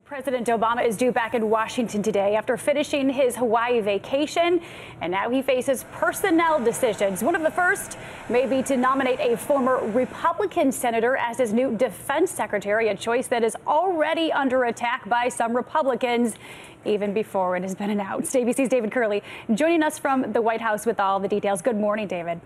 President Obama is due back in Washington today after finishing his Hawaii vacation, and now he faces personnel decisions. One of the first may be to nominate a former Republican senator as his new defense secretary, a choice that is already under attack by some Republicans even before it has been announced. ABC's David Kerley joining us from the White House with all the details. Good morning, David.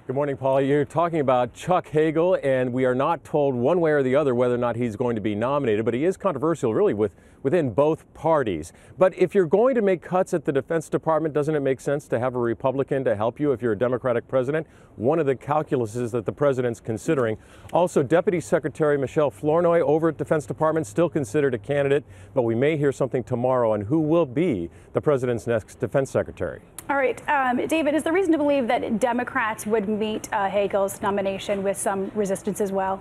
Good morning, Paula. You're talking about Chuck Hagel, and we are not told one way or the other whether or not he's going to be nominated, but he is controversial really within both parties. But if you're going to make cuts at the Defense Department, doesn't it make sense to have a Republican to help you if you're a Democratic president? One of the calculuses that the president's considering. Also, Deputy Secretary Michelle Flournoy over at Defense Department still considered a candidate, but we may hear something tomorrow on who will be the president's next defense secretary. All right, David, is there reason to believe that Democrats would meet Hagel's nomination with some resistance as well?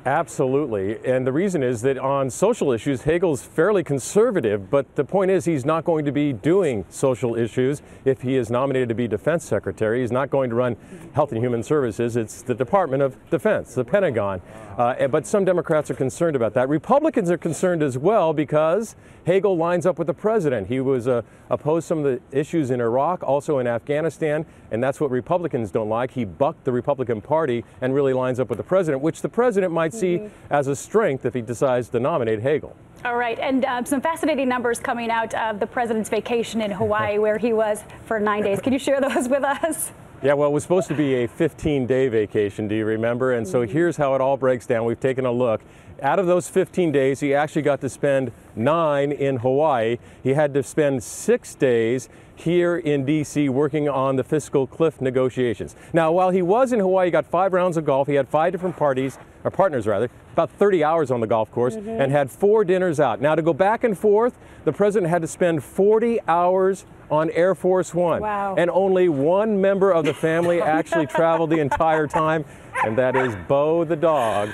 Absolutely. And the reason is that on social issues, Hagel's fairly conservative, but the point is he's not going to be doing social issues if he is nominated to be defense secretary. He's not going to run Health and Human Services. It's the Department of Defense, the Pentagon. But some Democrats are concerned about that. Republicans are concerned as well because Hagel lines up with the president. He was opposed some of the issues in Iraq, also in Afghanistan, and that's what Republicans don't like. He bucked the Republican Party and really lines up with the president, which the president might see as a strength if he decides to nominate Hagel. All right, and some fascinating numbers coming out of the president's vacation in Hawaii where he was for 9 days. Can you share those with us? Yeah, well, it was supposed to be a 15-day vacation, do you remember? And so here's how it all breaks down. We've taken a look. Out of those 15 days, he actually got to spend 9 in Hawaii. He had to spend 6 days here in D.C. working on the fiscal cliff negotiations. Now, while he was in Hawaii, he got 5 rounds of golf. He had 5 different partners, about 30 hours on the golf course, and had 4 dinners out. Now, to go back and forth, the president had to spend 40 hours on Air Force One. Wow. And only one member of the family actually traveled the entire time, and that is Bo the dog,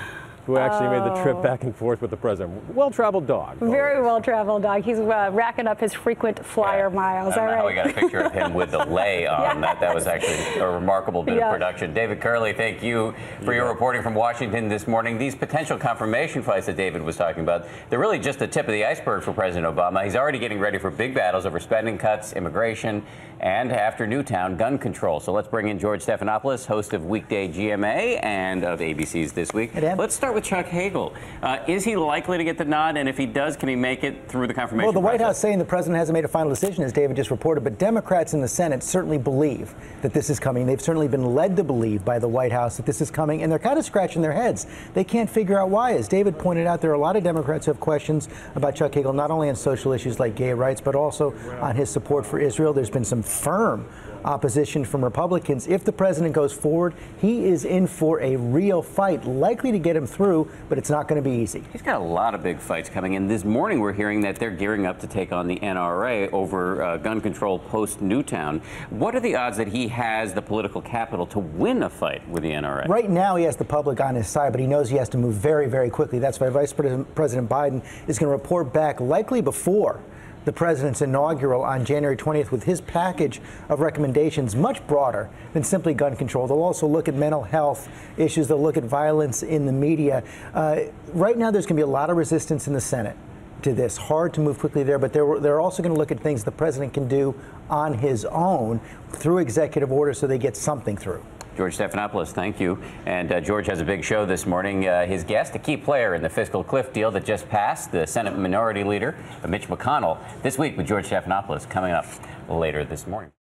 who actually made the trip back and forth with the president. Well-traveled dog. Very well-traveled dog. He's racking up his frequent flyer miles. All right. How we got a picture of him with the lei on. That was actually a remarkable bit of production. David Kerley, thank you for your reporting from Washington this morning. These potential confirmation fights that David was talking about, they're really just the tip of the iceberg for President Obama. He's already getting ready for big battles over spending cuts, immigration, and after Newtown, gun control. So let's bring in George Stephanopoulos, host of Weekday GMA and of ABC's This Week. Hey, let's start with Chuck Hagel. Is he likely to get the nod? And if he does, can he make it through the confirmation Well, the White process? House saying the president hasn't made a final decision, as David just reported, but Democrats in the Senate certainly believe that this is coming. They've certainly been led to believe by the White House that this is coming, and they're kind of scratching their heads. They can't figure out why. As David pointed out, there are a lot of Democrats who have questions about Chuck Hagel, not only on social issues like gay rights, but also on his support for Israel. There's been some firm opposition from Republicans. If the president goes forward, he is in for a real fight, likely to get him through, but it's not going to be easy. He's got a lot of big fights coming in. This morning we're hearing that they're gearing up to take on the NRA over gun control post-Newtown. What are the odds that he has the political capital to win a fight with the NRA? Right now he has the public on his side, but he knows he has to move very, very quickly. That's why Vice President Biden is going to report back likely before the president's inaugural on January 20th with his package of recommendations much broader than simply gun control. They'll also look at mental health issues. They'll look at violence in the media. Right now there's going to be a lot of resistance in the Senate to this. Hard to move quickly there, but they're also going to look at things the president can do on his own through executive order so they get something through. George Stephanopoulos, thank you. And George has a big show this morning. His guest, a key player in the fiscal cliff deal that just passed, the Senate Minority Leader, Mitch McConnell. This week with George Stephanopoulos coming up later this morning.